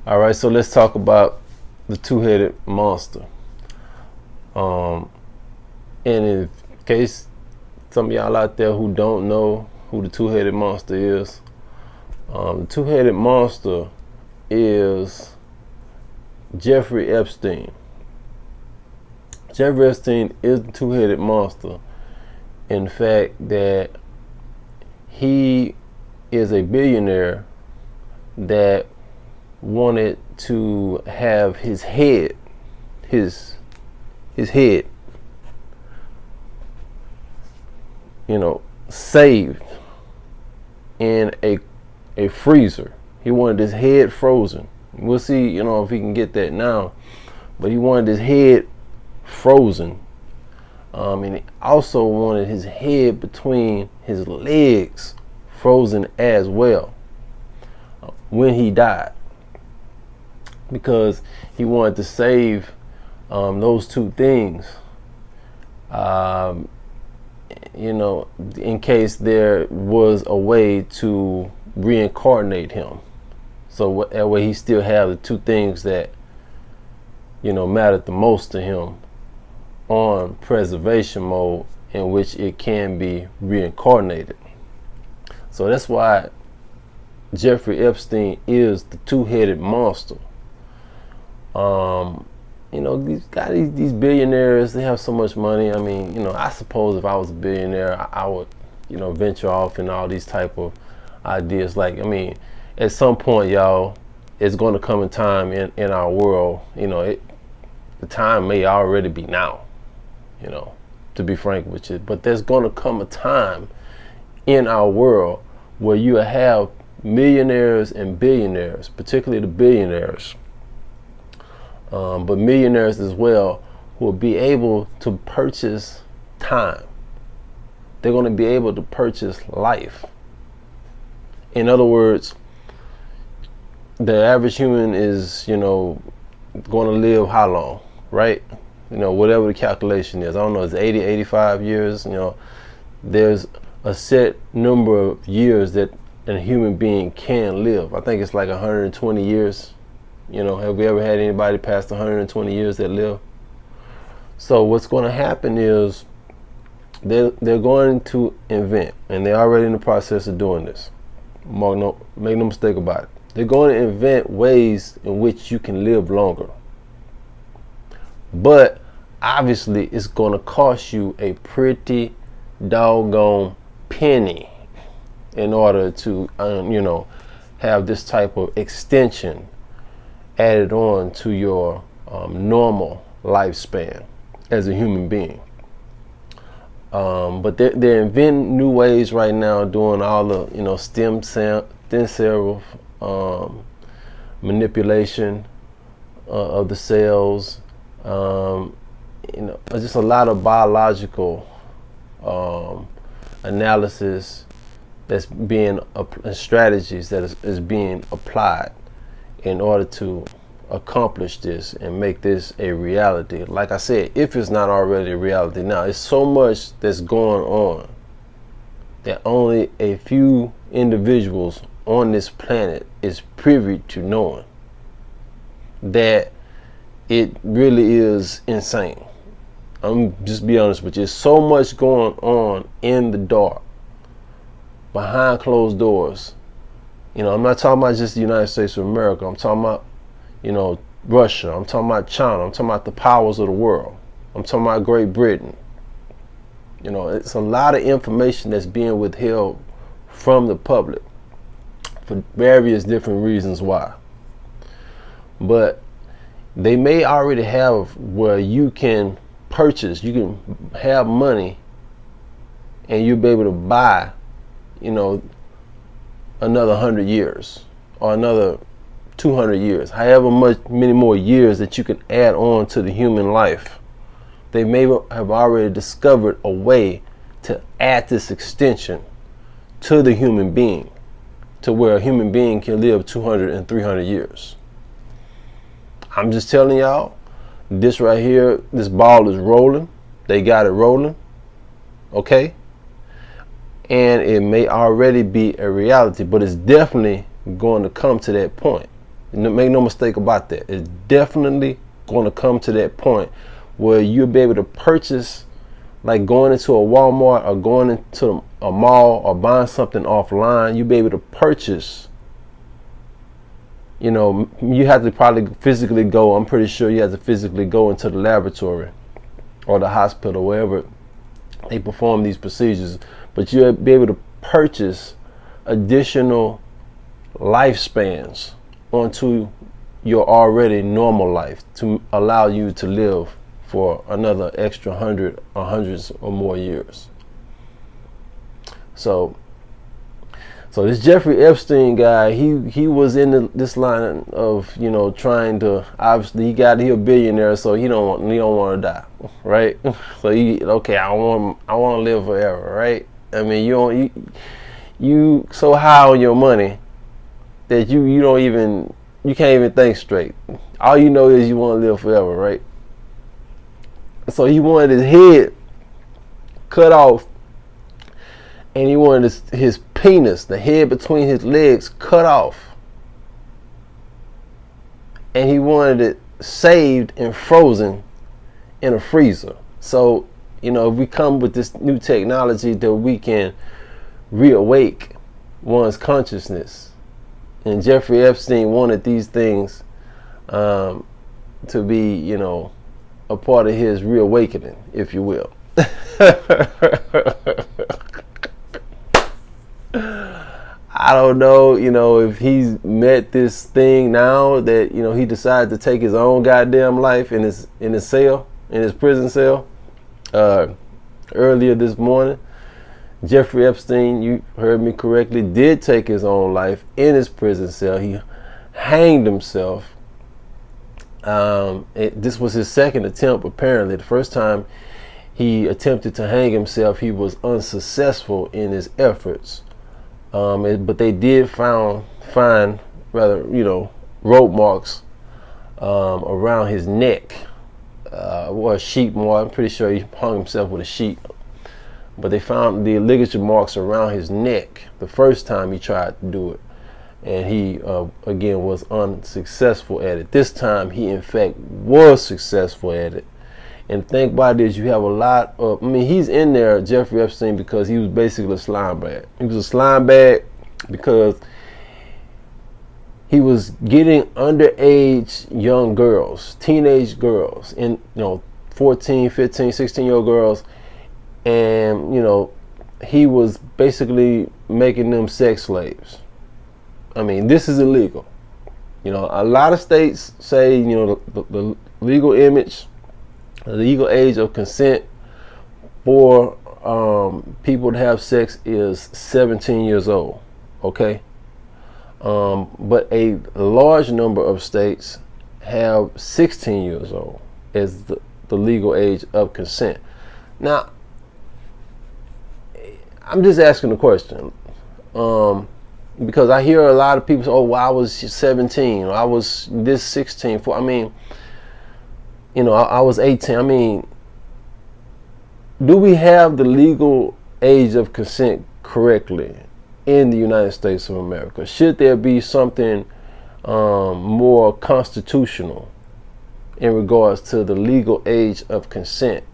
All right, so let's talk about the two-headed monster. Um, and in case some of y'all out there who don't know who the two-headed monster is, the two-headed monster is Jeffrey Epstein. Jeffrey Epstein is the two-headed monster in the fact that he is a billionaire that wanted to have his head, his head, saved in a freezer. He wanted his head frozen. We'll see, if he can get that now. But he wanted his head frozen. And he also wanted his head between his legs frozen as well when he died, because he wanted to save those two things, in case there was a way to reincarnate him. So that way he still have the two things that, mattered the most to him on preservation mode, in which it can be reincarnated. So that's why Jeffrey Epstein is the two-headed monster. These billionaires, they have so much money. I mean, I suppose if I was a billionaire, I would, venture off in all these type of ideas. Like, at some point, y'all, it's going to come a time in our world, the time may already be now, to be frank with you. But there's going to come a time in our world where you have millionaires and billionaires, particularly the billionaires, but millionaires as well, who will be able to purchase time. They're going to be able to purchase life. In other words, the average human is, going to live how long, right? Whatever the calculation is. I don't know, it's 80, 85 years. There's a set number of years that a human being can live. I think it's like 120 years. Have we ever had anybody past 120 years that live? So what's going to happen is they're going to invent, and they're already in the process of doing this. Make no mistake about it. They're going to invent ways in which you can live longer. But obviously it's going to cost you a pretty doggone penny in order to, have this type of extension added on to your normal lifespan as a human being. But they're inventing new ways right now, doing all the stem cell manipulation of the cells. Just a lot of biological analysis that's being strategies that is being applied in order to accomplish this and make this a reality. Like I said, if it's not already a reality now, it's so much that's going on that only a few individuals on this planet is privy to knowing, that it really is insane. I'm just be honest with you. There's so much going on in the dark, behind closed doors. I'm not talking about just the United States of America. I'm talking about, Russia. I'm talking about China. I'm talking about the powers of the world. I'm talking about Great Britain. It's a lot of information that's being withheld from the public for various different reasons why. But they may already have where you can purchase, you can have money, and you'll be able to buy, another 100 years or another 200 years, however many more years that you can add on to the human life. They may have already discovered a way to add this extension to the human being, to where a human being can live 200 and 300 years. I'm just telling y'all, this right here, this ball is rolling. They got it rolling. Okay? And it may already be a reality, but it's definitely going to come to that point. Make no mistake about that. It's definitely going to come to that point where you'll be able to purchase, like going into a Walmart or going into a mall or buying something offline. You'll be able to purchase. You know, you have to probably physically go. I'm pretty sure you have to physically go into the laboratory or the hospital, wherever they perform these procedures. But you'll be able to purchase additional lifespans onto your already normal life to allow you to live for another extra 100 or hundreds or more years. So this Jeffrey Epstein guy, he was in this line of, you know, trying to, obviously he a billionaire, so he don't want to die, right? So I want to live forever, right? I mean, you so high on your money that you can't even think straight. All you know is you want to live forever, right? So he wanted his head cut off, and he wanted his penis, the head between his legs, cut off. And he wanted it saved and frozen in a freezer. So, you know, if we come with this new technology that we can reawake one's consciousness. And Jeffrey Epstein wanted these things to be, you know, a part of his reawakening, if you will. I don't know, you know, if he's met this thing now that, you know, he decided to take his own goddamn life in his cell, in his prison cell. Earlier this morning, Jeffrey Epstein, you heard me correctly, did take his own life in his prison cell. He hanged himself. This was his second attempt, apparently. The first time he attempted to hang himself, he was unsuccessful in his efforts. But they did find rope marks around his neck, or a sheet mark. I'm pretty sure he hung himself with a sheet. But they found the ligature marks around his neck the first time he tried to do it. And he, again, was unsuccessful at it. This time, he, in fact, was successful at it. And the thing about it is you have a lot of, he's in there, Jeffrey Epstein, because he was basically a slime bag. He was a slime bag because he was getting underage young girls, teenage girls, 14, 15, 16-year-old girls. And, he was basically making them sex slaves. This is illegal. A lot of states say, the legal age of consent for people to have sex is 17 years old, okay? But a large number of states have 16 years old as the legal age of consent. Now, I'm just asking a question, because I hear a lot of people say, oh, well, I was 17, or I was this 16, I was 18. Do we have the legal age of consent correctly in the United States of America? Should there be something more constitutional in regards to the legal age of consent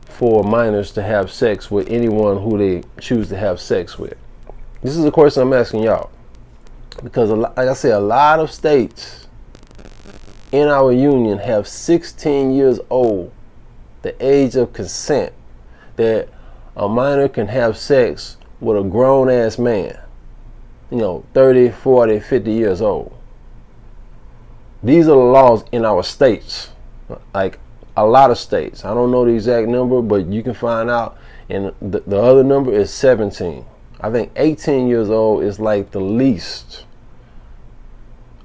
for minors to have sex with anyone who they choose to have sex with? This is a question I'm asking y'all, because like I said, a lot of states in our union have 16 years old, the age of consent, that a minor can have sex with a grown-ass man, 30, 40, 50 years old. These are the laws in our states, like a lot of states. I don't know the exact number, but you can find out, and the other number is 17. I think 18 years old is like the least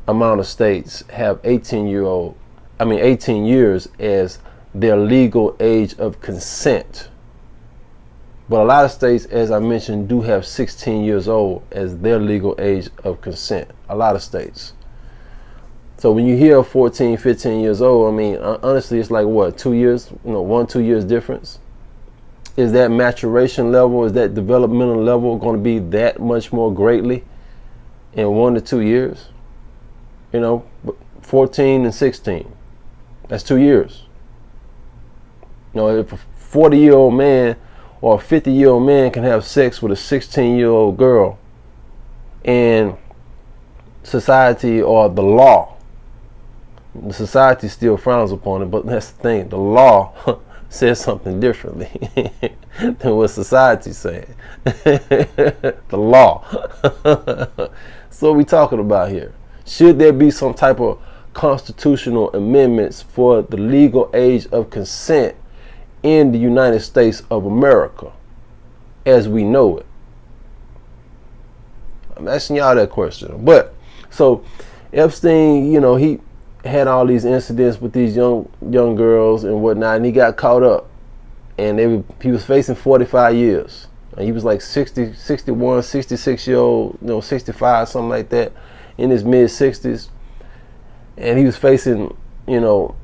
amount of states have 18 years as their legal age of consent. But a lot of states, as I mentioned, do have 16 years old as their legal age of consent. A lot of states. So when you hear 14, 15 years old, honestly, it's like what, 2 years, 1, 2 years difference? Is that maturation level, is that developmental level going to be that much more greatly in 1 to 2 years? You know, 14 and 16. That's 2 years. You know, if a 40-year-old man or a 50-year-old man can have sex with a 16-year-old girl, and society or the law, the society still frowns upon it, but that's the thing, the law says something differently than what society's saying. The law. So what we talking about here? Should there be some type of constitutional amendments for the legal age of consent in the United States of America as we know it? I'm asking y'all that question. But so Epstein, you know, he had all these incidents with these young girls and whatnot, and he got caught up, and he was facing 45 years. And he was like 60, 61, 66-year-old, you know, 65, something like that, in his mid 60s, and he was facing, you know,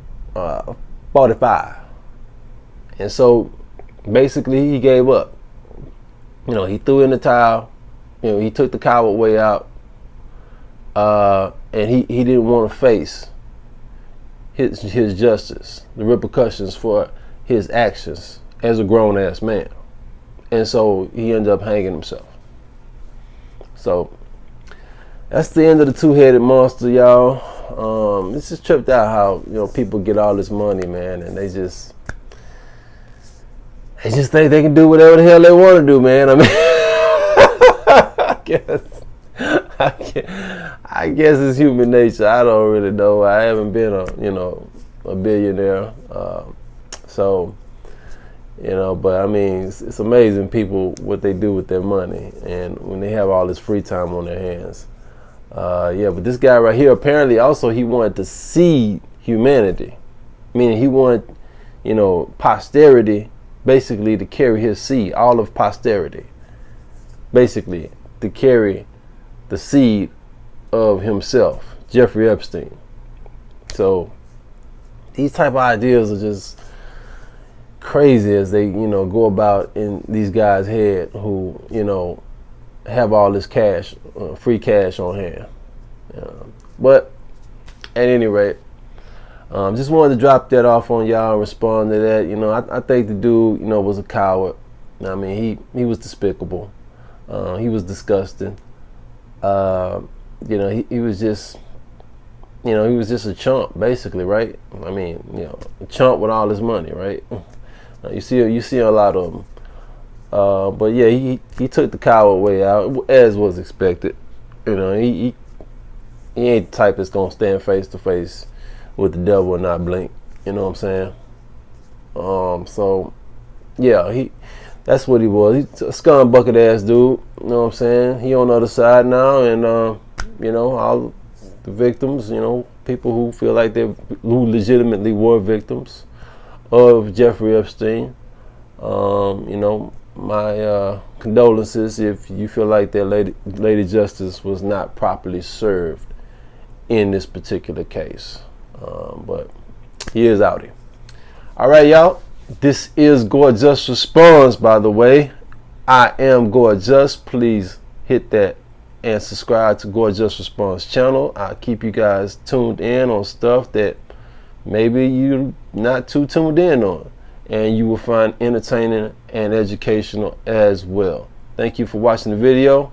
45. And so basically he gave up. You know, he threw in the towel. You know, he took the coward way out, and he didn't want to face his justice, the repercussions for his actions as a grown-ass man. And so he ended up hanging himself. So that's the end of the two-headed monster, y'all. It's just tripped out how, you know, people get all this money, man, and they just think they can do whatever the hell they want to do, man. I mean, I guess it's human nature. I don't really know. I haven't been a billionaire, so. You know, but I mean, it's amazing people what they do with their money, and when they have all this free time on their hands. Yeah, but this guy right here, apparently also he wanted to seed humanity, meaning he wanted, you know, posterity basically to carry his seed, all of posterity, basically to carry the seed of himself, Jeffrey Epstein. So these type of ideas are just crazy as they, you know, go about in these guys' head who, you know, have all this cash, free cash on hand. But at any rate, just wanted to drop that off on y'all and respond to that. You know, I think the dude, you know, was a coward. I mean, he was despicable. He was disgusting. You know, he was just, you know, he was just a chump, basically, right? I mean, you know, a chump with all his money, right? You see a lot of them, but yeah, he took the coward way out, as was expected. You know, he ain't the type that's gonna stand face to face with the devil and not blink. You know what I'm saying? So yeah, that's what he was. He's a scum bucket ass dude. You know what I'm saying? He on the other side now, and you know, all the victims, you know, people who feel like who legitimately were victims of Jeffrey Epstein. You know, my condolences if you feel like that lady justice was not properly served in this particular case. But he is out here. All right, y'all. This is Gorgeous Responds, by the way. I am Gorgeous. Please hit that and subscribe to Gorgeous Responds channel. I'll keep you guys tuned in on stuff that maybe you're not too tuned in on, and you will find entertaining and educational as well. Thank you for watching the video.